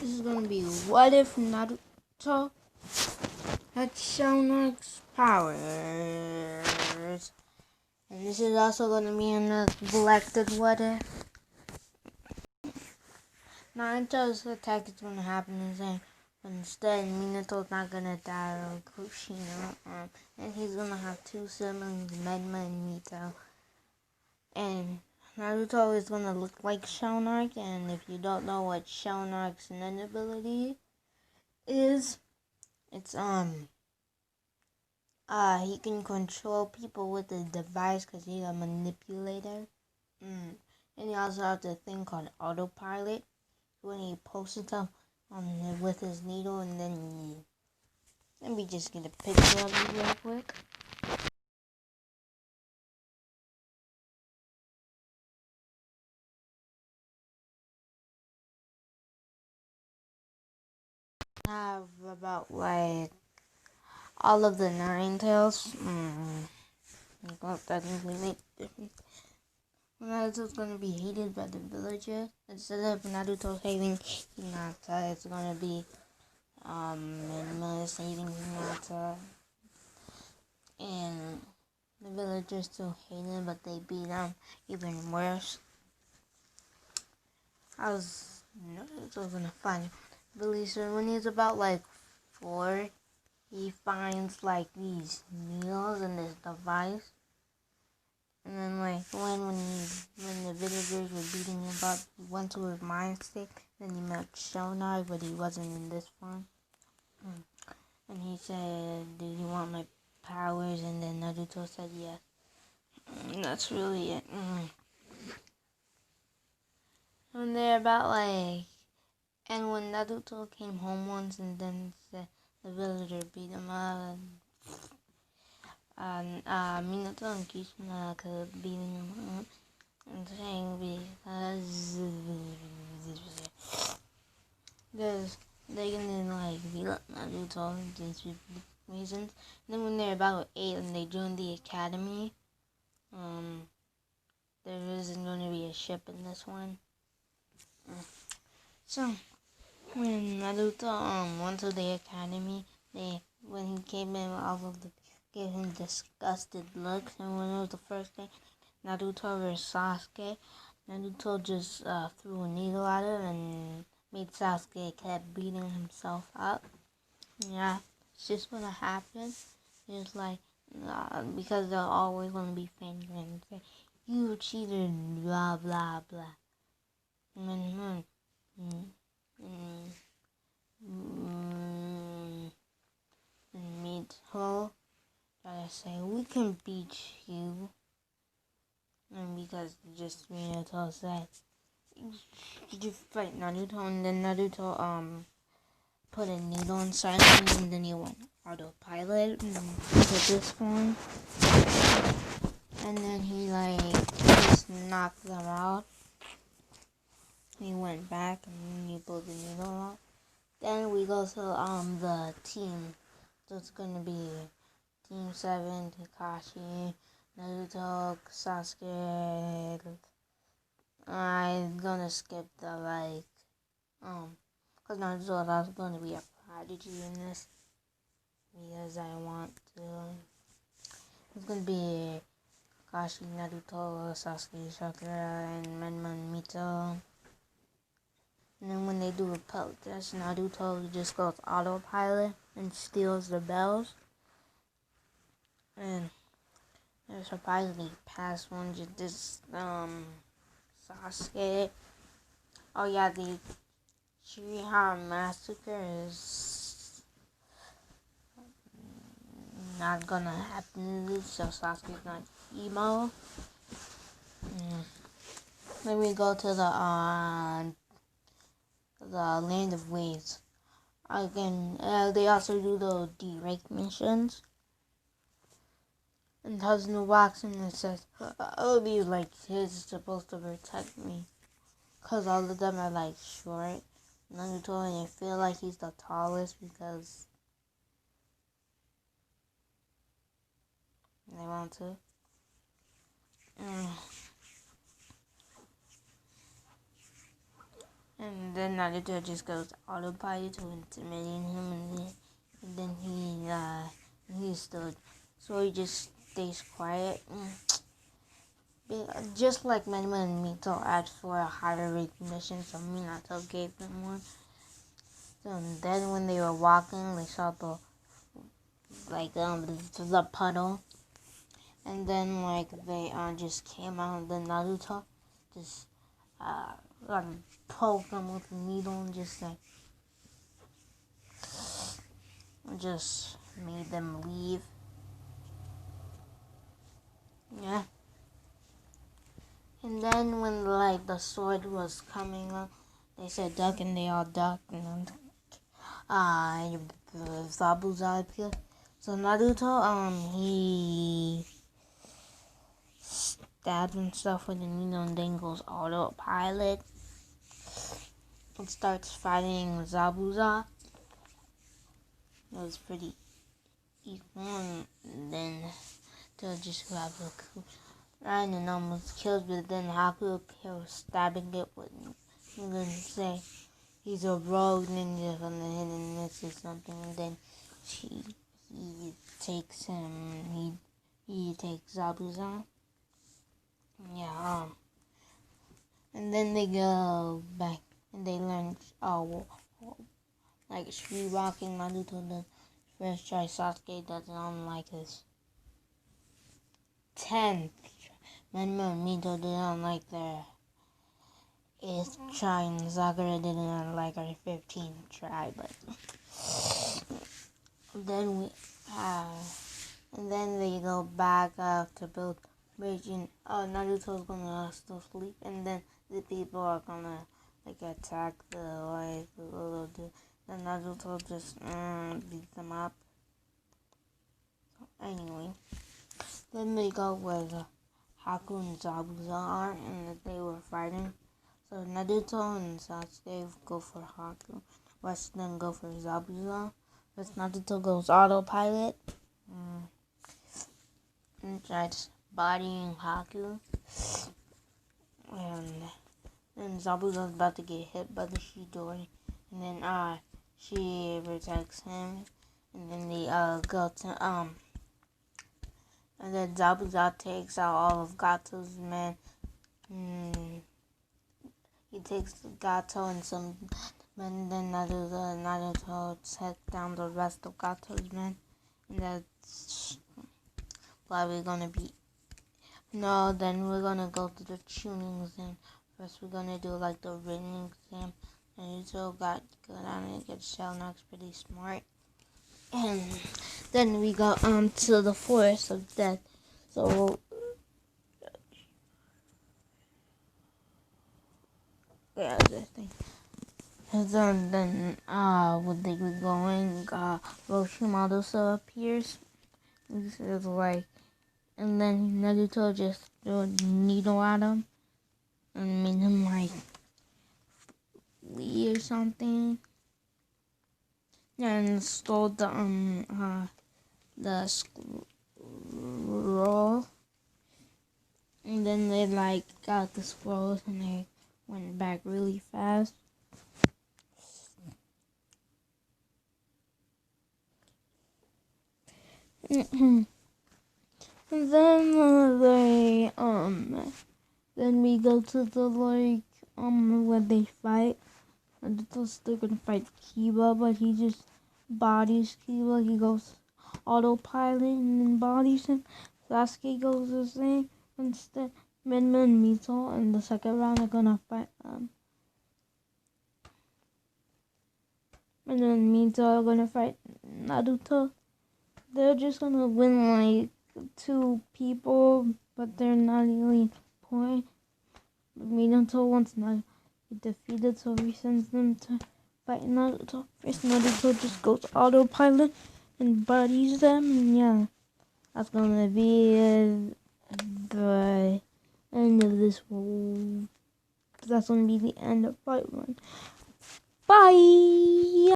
This is gonna be what if Naruto had shalnarks powers. And this is also gonna be a neglected what if. Naruto's attack is gonna happen the same, but instead Minato's not gonna die or Kushina, and he's gonna have two siblings, Medma and Mito. And Naruto is gonna look like Shalnark, and if you don't know what Shalnark's nen ability is, it's he can control people with a device because he's a manipulator. And he also has a thing called autopilot when he posts himself with his needle, and then let me just get a picture of it real quick. I have about like all of the 9 tails. Technically make different. Naruto's gonna be hated by the villagers. Instead of Naruto saving Hinata, it's gonna be Minma saving Hinata. And the villagers still hate him, but they beat him even worse. Naruto's gonna find Billy. So when he's about like 4, he finds like these needles in this device. And then like when the villagers were beating him up, he went to his mind state. Then he met Shonar, but he wasn't in this form. And he said, "Do you want my powers?" And then Naruto said yes. That's really it. And they're about like, and when Naruto came home once, and then the villager beat him up. Minato and Kishina could beating him up and saying because they're gonna like beat up Naruto just with reasons. And then when they're about 8 and they join the academy, there isn't gonna be a ship in this one. So when Naruto went to the academy, when he came in, all of the gave him disgusted looks. And when it was the first day, Naruto versus Sasuke, Naruto just threw a needle at him and made Sasuke kept beating himself up. Yeah, it's just gonna happen. It's like because they're always gonna be fans and say, "You cheated," blah blah blah. And then Mito try to say, "We can beat you," and because just Minato said, "You fight Naruto," and then Naruto put a needle inside him, and then he went autopilot to this one, and then he just knocked them out. He went back and he pulled the needle out. Then we go to the team. So it's gonna be Team 7, Kakashi, Naruto, Sasuke. I'm gonna skip the cause Naruto is also gonna be a prodigy in this because I want to. It's gonna be Kakashi, Naruto, Sasuke, Sakura, and Menma and Mito. And then when they do a pelt test, Naruto just goes autopilot and steals the bells. And they're surprisingly past one just this Sasuke. Oh yeah, the Shirihara massacre is not gonna happen, so Sasuke's not emo. Then we go to the Land of Waves. Again, they also do the D-Rank missions. And Husband walks in and says, "Oh, these kids are supposed to protect me." Because all of them are short. Naruto, and I feel like he's the tallest because they want to. And then Naruto just goes autopilot to intimidating him, and then he stood, so he just stays quiet. Just like Menma and Mito asked for a higher recognition, so Minato gave them one. So then when they were walking, they saw the puddle, and then they just came out, and then Naruto just poked them with a needle and just made them leave. Yeah. And then when the sword was coming up, they said duck, and they all ducked, and then Zabuza appeared. So Naruto he stabbed himself with a needle, and then goes autopilot and starts fighting Zabuza. It was pretty equal, and then they'll just grab the coup. Ryan and almost killed, but then Haku appears stabbing it with, I'm gonna say he's a rogue ninja from the hidden mist or something, and then he takes him, he takes Zabuza. Yeah, and then they go back and they learn, like street walking. Naruto the first try, Sasuke does it on like his 10th. Menma and Mito did it on like their 8th try, and Sakura did it on like our 15th try, but then and then they go back to build bridge, and Naruto's gonna still sleep, and then the people are gonna attack the little dude. Then Naruto just beats them up. Anyway, then they go where the Haku and Zabuza are, and they were fighting. So Naruto and Sasuke go for Haku. Rest then go for Zabuza. Rest Naruto goes autopilot and tries bodying Haku. And then Zabuza's about to get hit by the Chidori. And then she protects him. And then they go to and then Zabuza takes out all of Gato's men. He takes Gato and some men, then Naruto takes down the rest of Gato's men. And that's probably gonna be... No, then we're gonna go to the tuning exam. First we're gonna do the written exam. Naruto got good on it, get shalnarks pretty smart. And then we go to the forest of death. So yeah, this thing. And then when they were going, Roshimaru appears. This is and then Naruto just threw a needle at him and made him flee or something. And stole the scroll. And then they got the scrolls and they went back really fast. And then then we go to the where they fight. And they're gonna fight Kiba, but he just bodies Kiba. He goes autopilot and then bodies him. Sasuke goes the same. Instead, Menma and Mito in the second round are gonna fight Menma and Mito are gonna fight Naruto. They're just gonna win 2 people, but they're not really point. Minato wants not get defeated, so he sends them to fight Naruto. First, Naruto just goes autopilot and bodies them, and yeah, that's gonna be the end of this world. That's gonna be the end of Fight 1. Bye!